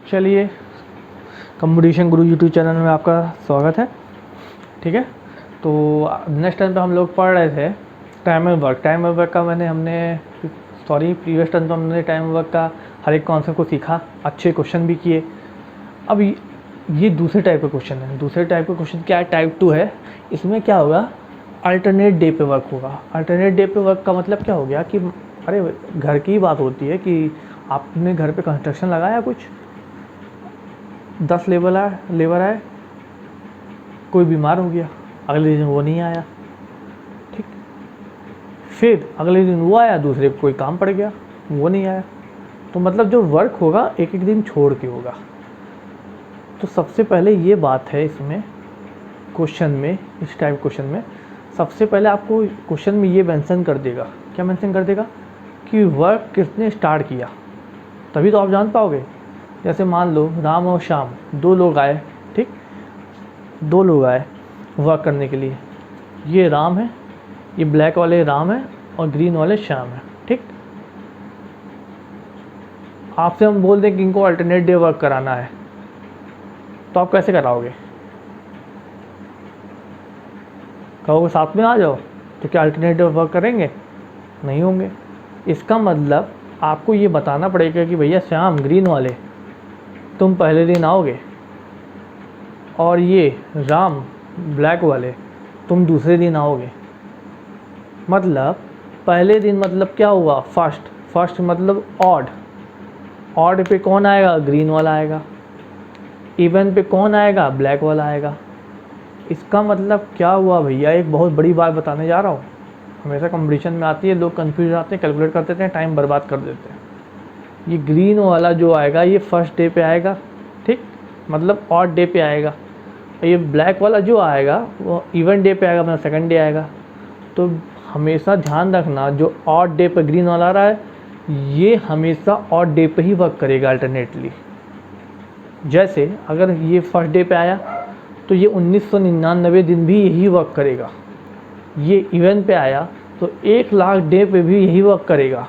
चलिए, कंपटीशन गुरु YouTube channel में आपका स्वागत है। ठीक है, तो नेक्स्ट टाइम पे हम लोग पढ़ रहे थे time and work. Time and work का प्रीवियस टाइम पे हमने टाइम एंड वर्क का हर एक कॉन्सेप्ट को सीखा, अच्छे क्वेश्चन भी किए। अब ये दूसरे टाइप का क्वेश्चन है। दूसरे टाइप का क्वेश्चन क्या है? टाइप 2 है। इसमें क्या होगा? अल्टरनेट डे पे वर्क होगा। अल्टरनेट डे पे वर्क का मतलब क्या हो गया कि अरे घर की बात होती है कि आपने घर पे कंस्ट्रक्शन लगाया, कुछ 10 लेबर आए, कोई बीमार हो गया, अगले दिन वो नहीं आया। ठीक, फिर अगले दिन वो आया, दूसरे को कोई काम पड़ गया, वो नहीं आया। तो मतलब जो वर्क होगा एक एक दिन छोड़ के होगा। तो सबसे पहले ये बात है इसमें क्वेश्चन में, इस टाइप क्वेश्चन में सबसे पहले आपको क्वेश्चन में ये मेंशन कर देगा। क्या मेंशन कर देगा? कि वर्क किसने स्टार्ट किया, तभी तो आप जान पाओगे। जैसे मान लो राम और श्याम 2 लोग आए। ठीक, 2 लोग आए वर्क करने के लिए। ये राम है, ये ब्लैक वाले राम है और ग्रीन वाले श्याम है। ठीक, आपसे हम बोल दें कि इनको अल्टरनेट डे वर्क कराना है, तो आप कैसे कराओगे? कहोगे साथ में आ जाओ, तो क्या अल्टरनेट डे वर्क करेंगे? नहीं होंगे। इसका मतलब आपको ये बताना पड़ेगा कि भैया श्याम ग्रीन वाले तुम पहले दिन आओगे, और ये राम ब्लैक वाले तुम दूसरे दिन आओगे। मतलब पहले दिन मतलब क्या हुआ? फर्स्ट मतलब ऑड पे कौन आएगा? ग्रीन वाला आएगा। इवन पे कौन आएगा? ब्लैक वाला आएगा। इसका मतलब क्या हुआ भैया? एक बहुत बड़ी बात बताने जा रहा हूँ। हमेशा कंपटीशन में आती है, लोग कंफ्यूज आते हैं, कैलकुलेट कर देते हैं, टाइम बर्बाद कर देते हैं। ये ग्रीन वाला जो आएगा ये फर्स्ट डे पे आएगा। ठीक, मतलब ऑड डे पे आएगा। ये ब्लैक वाला जो आएगा वो इवन डे पे आएगा, मतलब सेकंड डे आएगा। तो हमेशा ध्यान रखना, जो ऑड डे पे ग्रीन वाला आ रहा है ये हमेशा ऑड डे पे ही वर्क करेगा अल्टरनेटली। जैसे अगर ये फर्स्ट डे पे आया तो ये 1999 दिन भी यही वर्क करेगा। ये इवन पे आया तो 1,00,000 डे पे भी यही वर्क करेगा।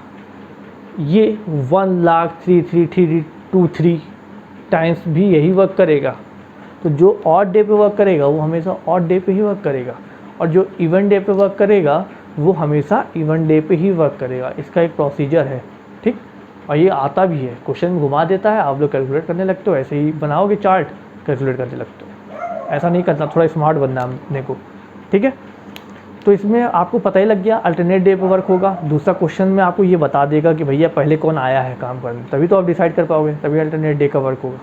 ये 1,03,323 टाइम्स भी यही वर्क करेगा। तो जो ऑड डे पे वर्क करेगा वो हमेशा ऑड डे पे ही वर्क करेगा, और जो इवन डे पे वर्क करेगा वो हमेशा इवन डे पे ही वर्क करेगा। इसका एक प्रोसीजर है। ठीक, और ये आता भी है, क्वेश्चन घुमा देता है, आप लोग कैलकुलेट करने लगते हो। ऐसे ही बनाओगे चार्ट, कैलकुलेट करने लगते हो। ऐसा नहीं करना, थोड़ा स्मार्ट बनना अपने को। ठीक है, तो इसमें आपको पता ही लग गया अल्टरनेट डे पे वर्क होगा। दूसरा क्वेश्चन में आपको ये बता देगा कि भैया पहले कौन आया है काम करने, तभी तो आप डिसाइड कर पाओगे, तभी अल्टरनेट डे का वर्क होगा।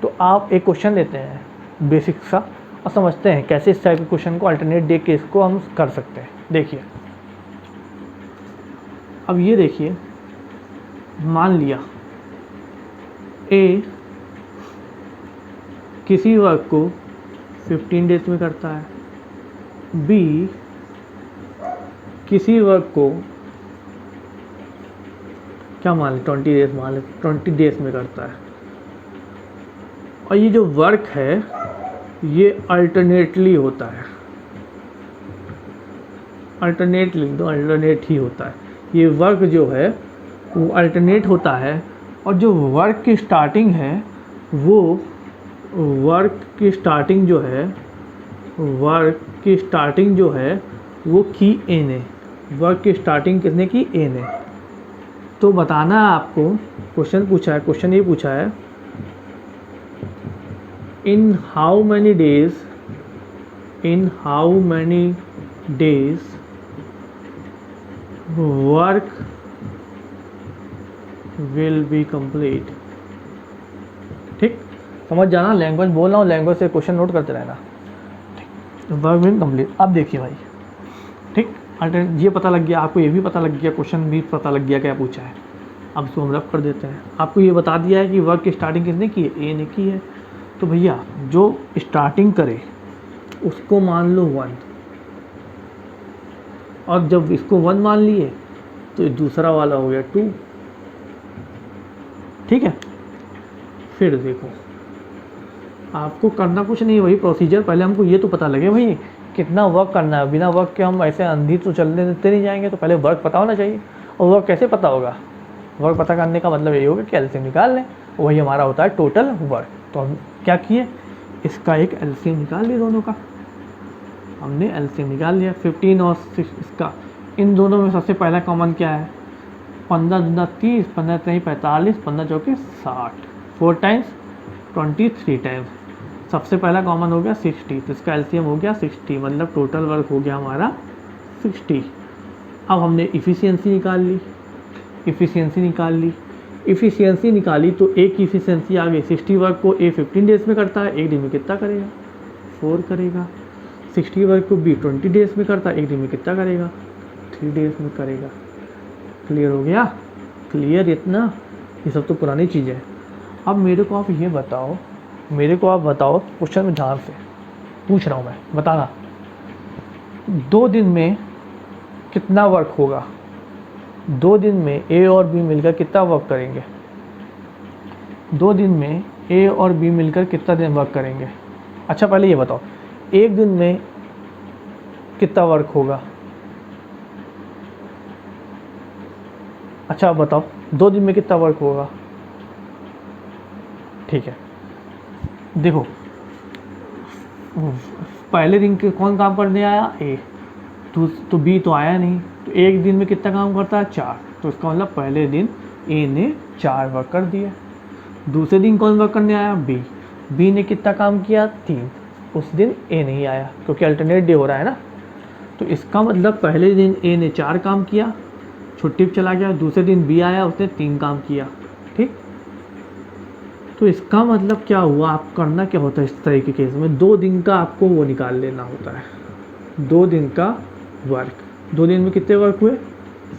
तो आप एक क्वेश्चन लेते हैं बेसिक सा और समझते हैं कैसे इस टाइप के क्वेश्चन को अल्टरनेट डे केस को हम कर सकते हैं। देखिए, अब ये देखिए, मान लिया ए किसी वर्क को 15 डेज में करता है, बी किसी वर्क को क्या मान ले 20 डेज, मान ले 20 डेज में करता है। और ये जो वर्क है ये अल्टरनेटली होता है। अल्टरनेट लिख दो, अल्टरनेट ही होता है। ये वर्क जो है वो अल्टरनेट होता है, और जो वर्क की स्टार्टिंग है वो वर्क की स्टार्टिंग जो है वो की एन है। वर्क की स्टार्टिंग किसने की? एन है। तो बताना है आपको, क्वेश्चन ये पूछा है in how many days work will be complete. ठीक, समझ जाना, लैंग्वेज बोल रहा हूँ, लैंग्वेज से क्वेश्चन नोट करते रहना। Work will complete. अब देखिए भाई, ठीक, ये पता लग गया आपको, ये भी पता लग गया, क्वेश्चन भी पता लग गया क्या पूछा है। अब इसको हम रफ कर देते हैं। आपको ये बता दिया है कि वर्क की स्टार्टिंग किसने की है? ए ने की है। तो भैया जो स्टार्टिंग करे उसको मान लो 1, और जब इसको 1 मान लिए तो दूसरा वाला हो गया 2। ठीक है, फिर देखो आपको करना कुछ नहीं, वही प्रोसीजर। पहले हमको ये तो पता लगे भाई कितना वर्क करना है। बिना वर्क के हम ऐसे अंधी तो चलने देते नहीं जाएंगे, तो पहले वर्क पता होना चाहिए। और वर्क कैसे पता होगा? वर्क पता करने का मतलब यही होगा कि एलसीएम निकाल लें, वही हमारा होता है टोटल वर्क। तो हम क्या किए, इसका एक एलसीएम निकाल लिया, दोनों का हमने एलसीएम निकाल लिया 15 और 6 इसका। इन दोनों में सबसे पहला कॉमन क्या है, 15 दूना 30, 15 3 45, 15 चौके 60, 4 टाइम्स 23 टाइम्स। सबसे पहला कॉमन हो गया 60, तो इसका एलसीएम हो गया 60, मतलब टोटल वर्क हो गया हमारा 60। अब हमने इफ़िशियंसी निकाल ली, इफ़िशियंसी निकाली तो एक इफ़िशियंसी आ गई, 60 वर्क को ए 15 डेज़ में करता है, एक दिन में कितना करेगा, 4 करेगा। 60 वर्क को बी 20 डेज़ में करता है, एक दिन में कितना करेगा, 3 डेज़ में करेगा। क्लियर हो गया, क्लियर इतना, ये सब तो पुरानी चीज़ें हैं। अब मेरे को आप ये बताओ, क्वेश्चन में ध्यान से पूछ रहा हूँ मैं, बताना 2 दिन में कितना वर्क होगा, 2 दिन में ए और बी मिलकर कितना वर्क करेंगे, 2 दिन में ए और बी मिलकर कितना दिन वर्क करेंगे। अच्छा पहले ये बताओ, एक दिन में कितना वर्क होगा, अच्छा बताओ 2 दिन में कितना वर्क होगा। ठीक है, देखो पहले दिन के कौन काम करने आया, ए, तो बी तो आया नहीं, तो एक दिन में कितना काम करता है, 4, तो इसका मतलब पहले दिन ए ने 4 वर्क कर दिया। दूसरे दिन कौन वर्क करने आया, बी ने कितना काम किया, 3, उस दिन ए नहीं आया क्योंकि अल्टरनेट डे हो रहा है ना। तो इसका मतलब पहले दिन ए ने 4 काम किया, छुट्टी पे चला गया, दूसरे दिन बी आया, उसने 3 काम किया। ठीक, तो इसका मतलब क्या हुआ, आप करना क्या होता है इस तरह के केस में, 2 दिन का आपको वो निकाल लेना होता है, 2 दिन का वर्क। 2 दिन में कितने वर्क हुए,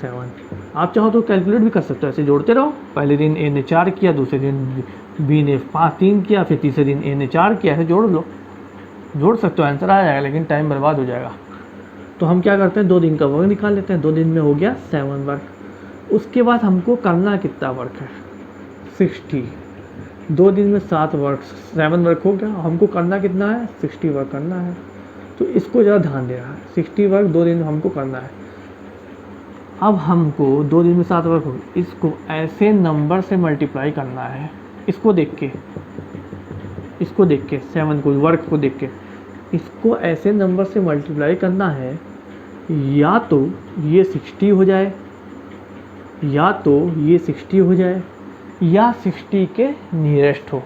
7। आप चाहो तो कैलकुलेट भी कर सकते हो, ऐसे जोड़ते रहो, पहले दिन ए ने 4 किया, दूसरे दिन बी ने 3 किया, फिर तीसरे दिन ए ने 4 किया, ऐसे जोड़ लो, जोड़ सकते हो, आंसर आ जाएगा, लेकिन टाइम बर्बाद हो जाएगा। तो हम क्या करते हैं, 2 दिन का वर्क निकाल लेते हैं, 2 दिन में हो गया 7 वर्क। उसके बाद हमको करना कितना वर्क है, 60। 2 दिन में 7 वर्क, 7 वर्क हो गया, हमको करना कितना है, 60 वर्क करना है। तो इसको ज़रा ध्यान देना है, 60 वर्क 2 दिन में हमको करना है। अब हमको 2 दिन में 7 वर्क हो, इसको ऐसे नंबर से मल्टीप्लाई करना है, इसको देख के 7 को, वर्क को देख के इसको ऐसे नंबर से मल्टीप्लाई करना है, या तो ये 60 हो जाए, या तो ये 60 हो जाए, या 60 के नियरेस्ट हो,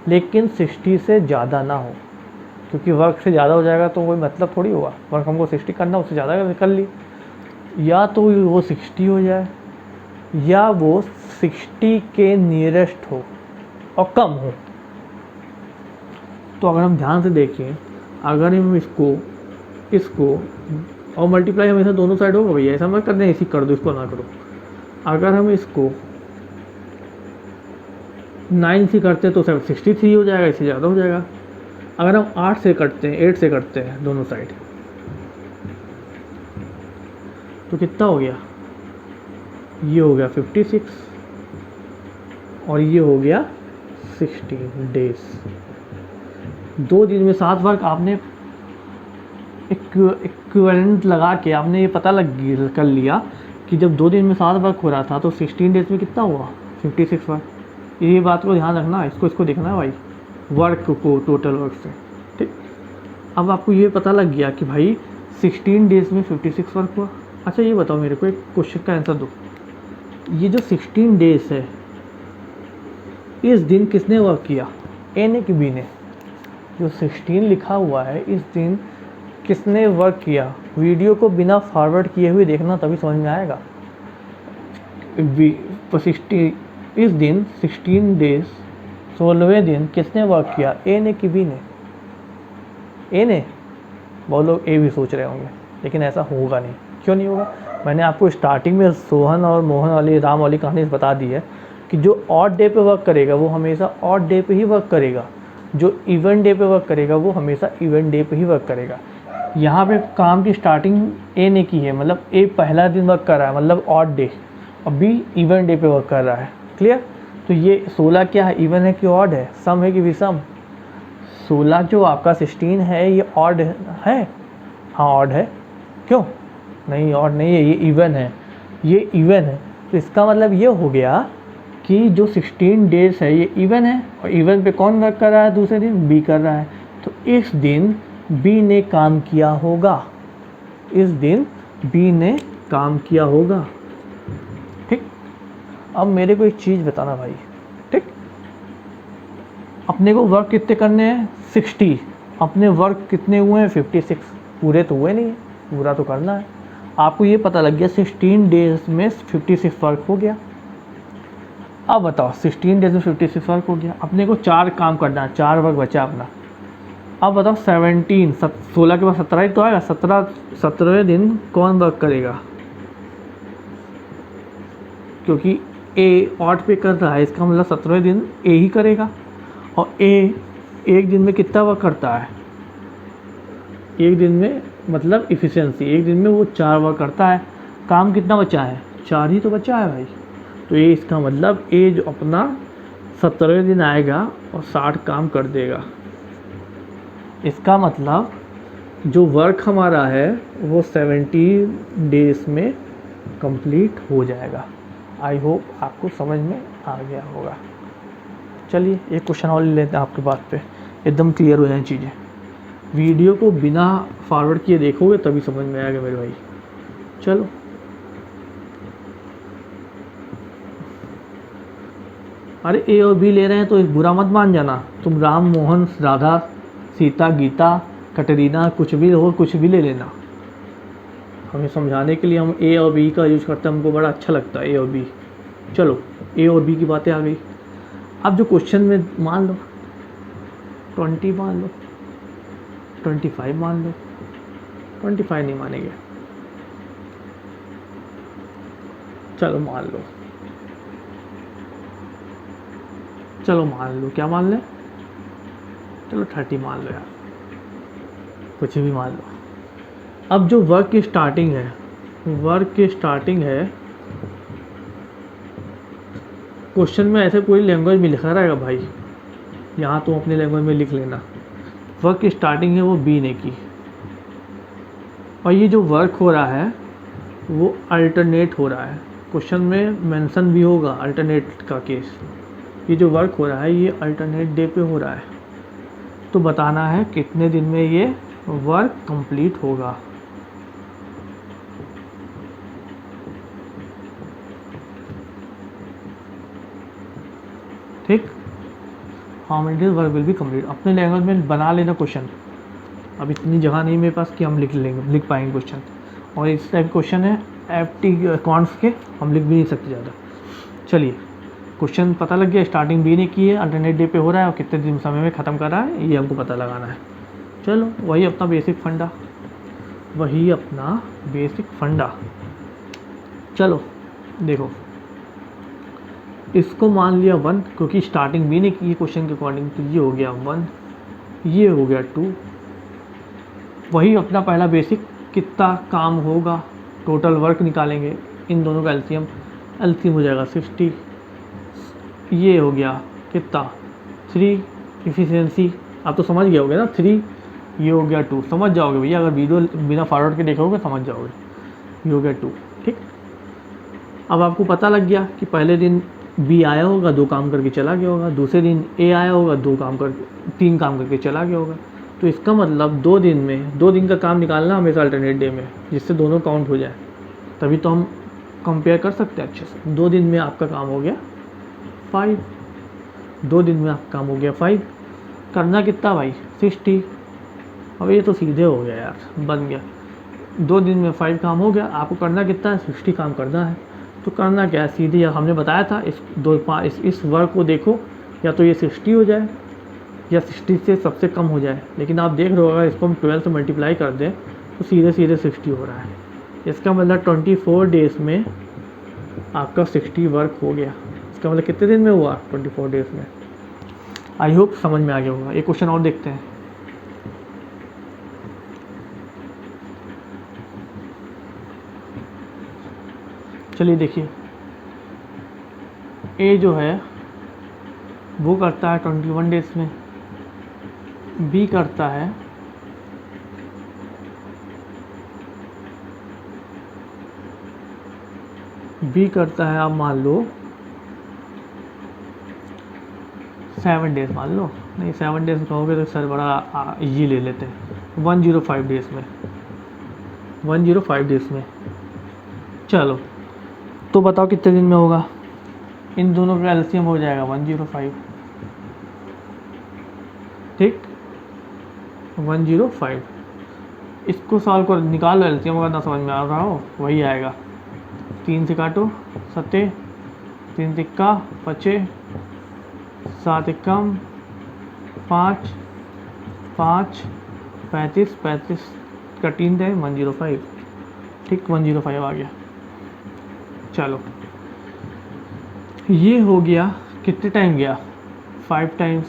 लेकिन 60 से ज़्यादा ना हो, क्योंकि वर्क से ज़्यादा हो जाएगा तो कोई मतलब थोड़ी होगा, वर्क हमको 60 करना, उससे ज़्यादा कर ली। या तो वो 60 हो जाए, या वो 60 के नियरेस्ट हो और कम हो। तो अगर हम ध्यान से देखें, अगर हम इसको और मल्टीप्लाई हमेशा दोनों साइड होगा भैया, ऐसा मत कर दें इसी कर दो, इसको ना करो। अगर हम इसको 9 से करते हैं तो 63 हो जाएगा, इससे ज़्यादा हो जाएगा। अगर हम 8 से करते हैं दोनों साइड, तो कितना हो गया, ये हो गया 56 और ये हो गया 16 डेज। 2 दिन में 7 वर्क आपने इक्विवेलेंट लगा के आपने ये पता कर लिया कि जब 2 दिन में 7 वर्क हो रहा था तो 16 डेज में कितना हुआ, 56 वर्क। ये बात को ध्यान रखना, इसको देखना है भाई, वर्क को टोटल वर्क से। ठीक, अब आपको ये पता लग गया कि भाई 16 डेज में 56 वर्क हुआ। अच्छा ये बताओ मेरे को, एक क्वेश्चन का आंसर दो, ये जो 16 डेज है, इस दिन किसने वर्क किया, ए ने कि बी ने। जो 16 लिखा हुआ है, इस दिन किसने वर्क किया। वीडियो को बिना फॉरवर्ड किए हुए देखना, तभी समझ में आएगा। 60 इस दिन 16 डेज 16वें दिन किसने वर्क किया, ए ने कि बी ने। ए ने, बहुत लोग ए भी सोच रहे होंगे, लेकिन ऐसा होगा नहीं। क्यों नहीं होगा, मैंने आपको स्टार्टिंग में सोहन और मोहन वाली, राम वाली कहानी बता दी है कि जो ऑड डे पे वर्क करेगा वो हमेशा ऑड डे पे ही वर्क करेगा, जो इवन डे पे वर्क करेगा वो हमेशा इवन डे पे ही वर्क करेगा। यहाँ पे काम की स्टार्टिंग ए ने की है, मतलब ए पहला दिन वर्क कर रहा है, मतलब ऑड डे, और बी इवन डे पे वर्क कर रहा है। क्लियर, तो ये 16 क्या है, इवन है कि ऑड है, सम है कि विषम। 16 जो आपका 16 है ये ऑड है, हाँ ऑड है। क्यों नहीं, ऑड नहीं है, ये इवन है, ये इवन है। तो इसका मतलब ये हो गया कि जो 16 डेज़ है ये इवन है, और इवन पे कौन वर्क कर रहा है दूसरे दिन? बी कर रहा है। तो इस दिन बी ने काम किया होगा, इस दिन बी ने काम किया होगा। ठीक, अब मेरे को एक चीज़ बताना भाई। ठीक, अपने को वर्क कितने करने हैं? 60। अपने वर्क कितने हुए हैं? 56। पूरे तो हुए नहीं है, पूरा तो करना है। आपको ये पता लग गया 16 डेज़ में 56 वर्क हो गया। अब बताओ 16 डेज में 56 वर्क हो गया, अपने को 4 काम करना है, 4 वर्क बचा अपना। अब बताओ 16 के बाद 17 ही तो आएगा। 17वें दिन कौन वर्क करेगा? क्योंकि ए ऑड पे कर रहा है, इसका मतलब 17वें दिन ए ही करेगा। और ए एक दिन में कितना वर्क करता है? एक दिन में मतलब इफ़िशियंसी, एक दिन में वो 4 वर्क करता है। काम कितना बचा है? 4 ही तो बचा है भाई। तो ये इसका मतलब ए जो अपना 17वें दिन आएगा और 60 काम कर देगा। इसका मतलब जो वर्क हमारा है वो 70 डेज़ में कंप्लीट हो जाएगा। आई होप आपको समझ में आ गया होगा। चलिए एक क्वेश्चन और ले लेते हैं आपके बात पे, एकदम क्लियर हो जाए चीज़ें। वीडियो को बिना फॉरवर्ड किए देखोगे तभी समझ में आएगा मेरे भाई। चलो अरे ए और बी ले रहे हैं तो बुरा मत मान जाना। तुम राम, मोहन, राधा, सीता, गीता, कटरीना कुछ भी हो, कुछ भी ले लेना। हमें समझाने के लिए हम ए और बी का यूज़ करते हैं, हमको बड़ा अच्छा लगता है ए और बी। चलो ए और बी की बातें आ गई। अब जो क्वेश्चन में मान लो 20 मान लो, 25 मान लो, 25 नहीं मानेंगे, चलो मान लो, चलो मान लो, क्या मान लें? चलो 30 मान लो यार, कुछ भी मान लो। अब जो वर्क की स्टार्टिंग है, वर्क की स्टार्टिंग है, क्वेश्चन में ऐसे कोई लैंग्वेज में लिखा रहेगा भाई, यहाँ तो अपने लैंग्वेज में लिख लेना। वर्क की स्टार्टिंग है वो बी ने की, और ये जो वर्क हो रहा है वो अल्टरनेट हो रहा है। क्वेश्चन में मेंशन भी होगा अल्टरनेट का केस। ये जो वर्क हो रहा है ये अल्टरनेट डे पे हो रहा है, तो बताना है कितने दिन में ये वर्क कंप्लीट होगा। ठीक, how many days work will be complete. अपने लैंग्वेज में बना लेना क्वेश्चन। अब इतनी जगह नहीं मेरे पास कि हम लिख पाएंगे क्वेश्चन, और इस टाइप क्वेश्चन है एफटी कॉन्ट्स के, हम लिख भी नहीं सकते ज़्यादा। चलिए क्वेश्चन पता लग गया, स्टार्टिंग बी ने की है, अल्टरनेट डे पे हो रहा है और कितने दिन समय में ख़त्म कर रहा है ये हमको पता लगाना है। चलो वही अपना बेसिक फंडा, वही अपना बेसिक फंडा। चलो देखो, इसको मान लिया 1 क्योंकि स्टार्टिंग बी ने की है क्वेश्चन के अकॉर्डिंग, तो ये हो गया 1, ये हो गया 2। वही अपना पहला बेसिक, कितना काम होगा, टोटल वर्क निकालेंगे, इन दोनों का एलसीएम हो जाएगा 60। ये हो गया कितना 3 इफ़िशियंसी, आप तो समझ गए होगे ना 3, ये हो गया 2, समझ जाओगे भैया, अगर वीडियो बिना फॉरवर्ड के देखोगे समझ जाओगे। ये हो गया 2। ठीक, अब आपको पता लग गया कि पहले दिन बी आया होगा, 2 काम करके चला गया होगा, दूसरे दिन ए आया होगा, 3 काम करके चला गया होगा। तो इसका मतलब 2 दिन में 2 दिन का काम निकालना हमेशा अल्टरनेट डे में, जिससे दोनों काउंट हो जाए, तभी तो हम कंपेयर कर सकते हैं अच्छे से। 2 दिन में आपका काम हो गया 5, 2 दिन में आपका काम हो गया 5। करना कितना भाई? 60। अब ये तो सीधे हो गया यार, बन गया। 2 दिन में 5 काम हो गया, आपको करना कितना है? 60 काम करना है। तो करना क्या है, सीधे हमने बताया था इस वर्क को देखो, या तो ये 60 हो जाए या 60 से सबसे कम हो जाए, लेकिन आप देख रहे हो अगर इसको हम 12 से मल्टीप्लाई कर दें तो सीधे सीधे 60 हो रहा है। इसका मतलब 24 डेज़ में आपका 60 वर्क हो गया। इसका मतलब कितने दिन में हुआ? 24 डेज़ में। आई होप समझ में आ गया होगा। एक क्वेश्चन और देखते हैं। चलिए देखिए, ए जो है वो करता है 21 डेज़ में, बी करता है 21 बी करता है, आप मान लो 7 डेज मान लो, नहीं 7 डेज कहोगे तो सर बड़ा इजी ले लेते हैं, 105 डेज में, 105 डेज में। चलो तो बताओ कितने दिन में होगा, इन दोनों का एलसीएम हो जाएगा 105, ठीक 105। इसको सॉल्व कर निकालो एलसीएम, अगर ना समझ में आ रहा हो वही आएगा, 3 से काटो 7, 3 तिक्का 25, 7 एकम 5, 5 35, 35 का 3 है 105, ठीक 105 आ गया। चलो ये हो गया, कितने टाइम गया, 5 टाइम्स,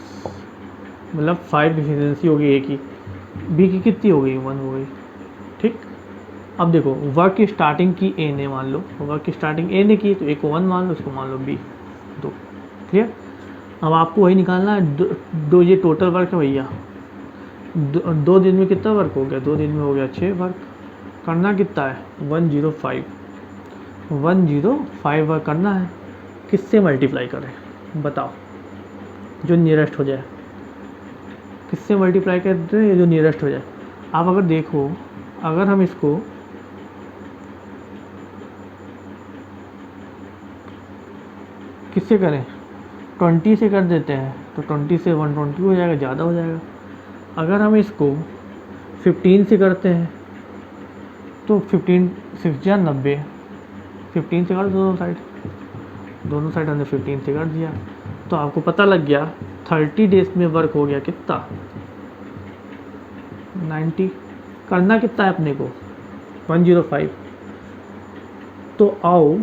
मतलब 5 एफिशिएंसी हो गई ए की, बी की कितनी हो गई, 1 हो गई, ठीक। अब देखो वर्क की स्टार्टिंग की ए ने, मान लो वर्क की स्टार्टिंग ए ने की, तो ए को 1 मान लो, इसको मान लो बी 2, क्लियर। अब आपको वही निकालना है, दो ये टोटल वर्क है भैया, 2 दिन में कितना वर्क हो गया, 2 दिन में हो गया 6 वर्क, करना कितना है 105, 105 वर्क करना है, किससे मल्टीप्लाई करें बताओ, जो नियरेस्ट हो जाए, किससे मल्टीप्लाई कर दें जो नियरेस्ट हो जाए। आप अगर देखो, अगर हम इसको किससे करें, 20 से कर देते हैं, तो 20 से 120 हो जाएगा, ज़्यादा हो जाएगा। अगर हम इसको 15 से करते हैं तो 15 6 या 90, 15 से कर दोनों साइड हमने 15 से कर दिया, तो आपको पता लग गया 30 डेज में वर्क हो गया कितना 90, करना कितना है अपने को 105। तो आओ,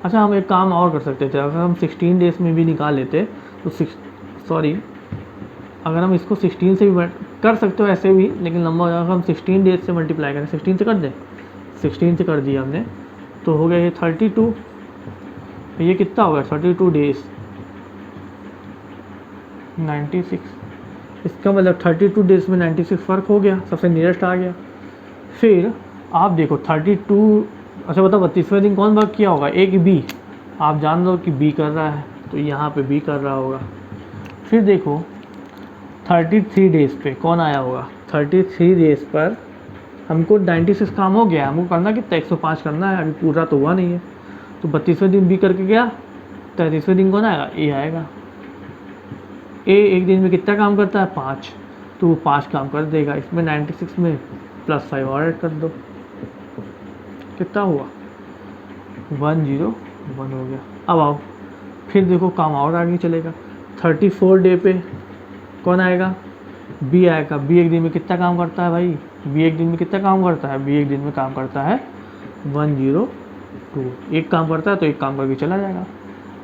अच्छा हम एक काम और कर सकते थे, अगर हम 16 डेज में भी निकाल लेते तो अगर हम इसको 16 से भी कर सकते हो ऐसे भी, लेकिन लंबा हो जाएगा, हम 16 डेज से मल्टीप्लाई करें, 16 से कर दें, 16 से कर दिया हमने, तो हो गया ये 32, ये कितना होगा 32 डेज 96, इसका मतलब 32 डेज में 96 वर्क हो गया, सबसे नियरेस्ट आ गया। फिर आप देखो 32, अच्छा बताओ 32वें दिन कौन वर्क किया होगा, ए कि बी, आप जान लो कि बी कर रहा है, तो यहाँ पे बी कर रहा होगा। फिर देखो 33 डेज पे कौन आया होगा, 33 डेज पर हमको 96 काम हो गया, हमको करना कितना 105 करना है, अभी पूरा तो हुआ नहीं है, तो 32वें दिन बी करके गया, 33वें दिन कौन आएगा, ए आएगा। ए एक दिन में कितना काम करता है 5, तो वो 5 काम कर देगा, इसमें 96 में +5 और ऐड कर दो, कितना हुआ 101 हो गया। अब आओ फिर देखो काम और आगे चलेगा, 34 डे पे कौन आएगा, बी आएगा। बी एक दिन में कितना काम करता है भाई, बी एक दिन में कितना काम करता है, बी एक दिन में काम करता है 102, एक काम करता है तो एक काम करके चला जाएगा।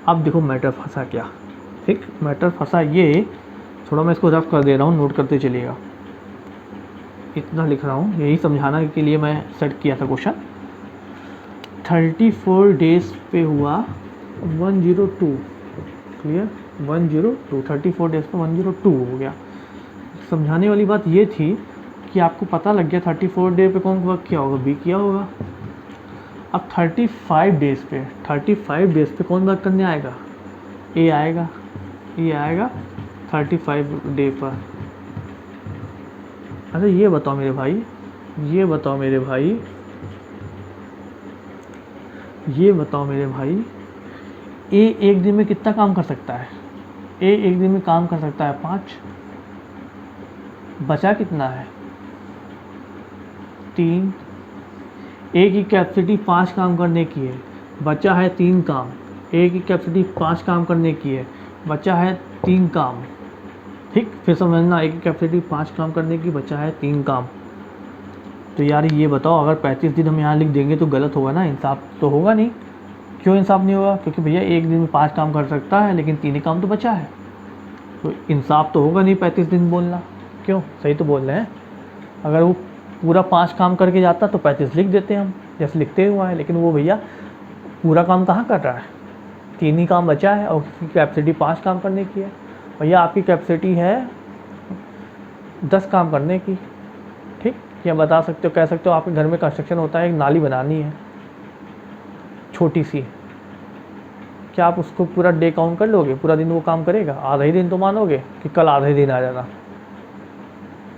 अब देखो मैटर फंसा क्या, ठीक मैटर फंसा ये, थोड़ा मैं इसको रफ कर दे रहा हूँ, नोट करते चलिएगा, इतना लिख रहा हूँ, यही समझाने के लिए मैं सेट किया था क्वेश्चन। 34 डेज पे हुआ 102, क्लियर 102, 34 डेज पे 102 हो गया। समझाने वाली बात ये थी कि आपको पता लग गया 34 डे पे कौन वर्क किया होगा, बी किया होगा। अब 35 डेज पे कौन वर्क करने आएगा, ए आएगा, ये आएगा 35 डे पर। अच्छा ये बताओ मेरे भाई, ए एक दिन में कितना काम कर सकता है, ए एक दिन में काम कर सकता है 5, बचा कितना है 3, ए की कैपेसिटी 5 काम करने की है, बचा है 3 काम, ए की कैपेसिटी 5 काम करने की है, बचा है 3 काम, ठीक फिर समझना, ए की कैपेसिटी 5 काम करने की, बचा है 3 काम। तो यार ये बताओ अगर 35 दिन हम यहाँ लिख देंगे तो गलत होगा ना, इंसाफ तो होगा नहीं। क्यों इंसाफ नहीं होगा, क्योंकि भैया एक दिन में 5 काम कर सकता है लेकिन 3 ही काम तो बचा है, तो इंसाफ तो होगा नहीं 35 दिन बोलना। क्यों, सही तो बोल रहे हैं, अगर वो पूरा 5 काम करके जाता तो 35 लिख देते हम, जैसे लिखते हुआ है, लेकिन वो भैया पूरा काम कहाँ कर रहा है, 3 ही काम बचा है और उसकी कैपेसिटी 5 काम करने की है। भैया आपकी कैपेसिटी है 10 काम करने की, ठीक, या बता सकते हो, कह सकते हो आपके घर में कंस्ट्रक्शन होता है, एक नाली बनानी है, छोटी सी, क्या आप उसको पूरा डे काउंट कर लोगे? पूरा दिन वो काम करेगा? आधा ही दिन तो मानोगे कि कल आधे दिन आ जाना,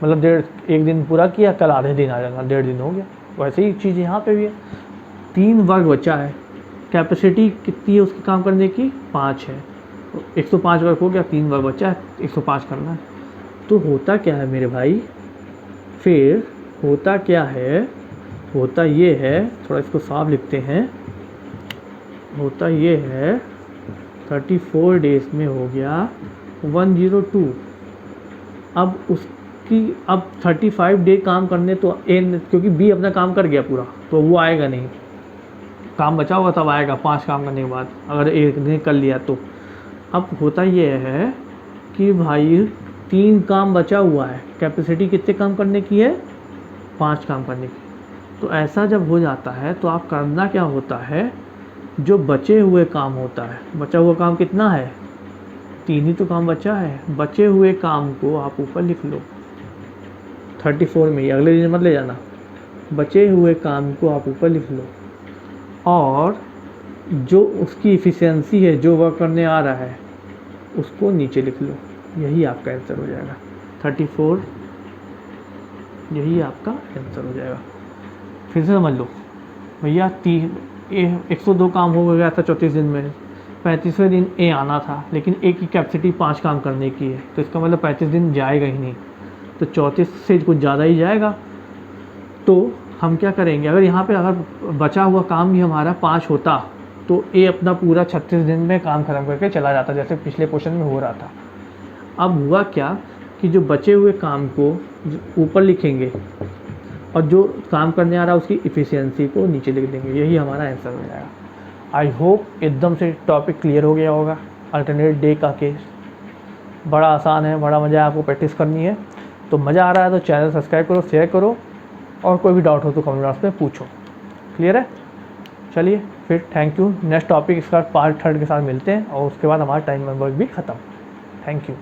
मतलब एक दिन पूरा किया, कल आधे दिन आ जाना, 1.5 दिन हो गया। वैसे ही चीज़ यहाँ पे भी है। 3 वर्ग बचा है, कैपेसिटी कितनी है उसके काम करने की? 5 है। 105 वर्ग हो गया, 3 वर्ग बचा है, 105 करना है। तो होता क्या है मेरे भाई, फिर होता क्या है, होता ये है, थोड़ा इसको साफ लिखते हैं, होता ये है 34 डेज में हो गया 102। अब उसकी अब 35 डे काम करने तो एन, क्योंकि बी अपना काम कर गया पूरा, तो वो आएगा नहीं, काम बचा हुआ तब आएगा 5 काम करने के बाद, अगर एक ने कर लिया तो। अब होता ये है कि भाई 3 काम बचा हुआ है, कैपेसिटी कितने काम करने की है? 5 काम करने की। तो ऐसा जब हो जाता है तो आप करना क्या होता है, जो बचे हुए काम होता है, बचा हुआ काम कितना है? 3 ही तो काम बचा है। बचे हुए काम को आप ऊपर लिख लो 34 में ही, अगले दिन मत ले जाना। बचे हुए काम को आप ऊपर लिख लो, और जो उसकी इफ़िशियंसी है, जो वर्क करने आ रहा है, उसको नीचे लिख लो। यही आपका आंसर हो जाएगा 34, यही आपका आंसर हो जाएगा। फिर से समझ लो भैया, 102 काम हो गया था 34 दिन में, 35वें दिन ए आना था, लेकिन ए की कैपेसिटी 5 काम करने की है, तो इसका मतलब 35 दिन जाएगा ही नहीं, तो 34 से कुछ ज़्यादा ही जाएगा। तो हम क्या करेंगे, अगर यहाँ पे अगर बचा हुआ काम भी हमारा 5 होता तो ए अपना पूरा 36 दिन में काम खत्म करके चला जाता, जैसे पिछले क्वेश्चन में हो रहा था। अब हुआ क्या कि जो बचे हुए काम को ऊपर लिखेंगे और जो काम करने आ रहा है उसकी इफ़िशियंसी को नीचे लिख देंगे, यही हमारा आंसर हो जाएगा। आई होप एकदम से टॉपिक क्लियर हो गया होगा। अल्टरनेट डे का केस बड़ा आसान है, बड़ा मज़ा है, आपको प्रैक्टिस करनी है। तो मज़ा आ रहा है तो चैनल सब्सक्राइब करो, शेयर करो, और कोई भी डाउट हो तो कमेंट बॉक्स में पूछो। क्लियर है? चलिए फिर, थैंक यू। नेक्स्ट टॉपिक इसका पार्ट 3 के साथ मिलते हैं, और उसके बाद हमारा टाइम वर्क भी ख़त्म। Thank you.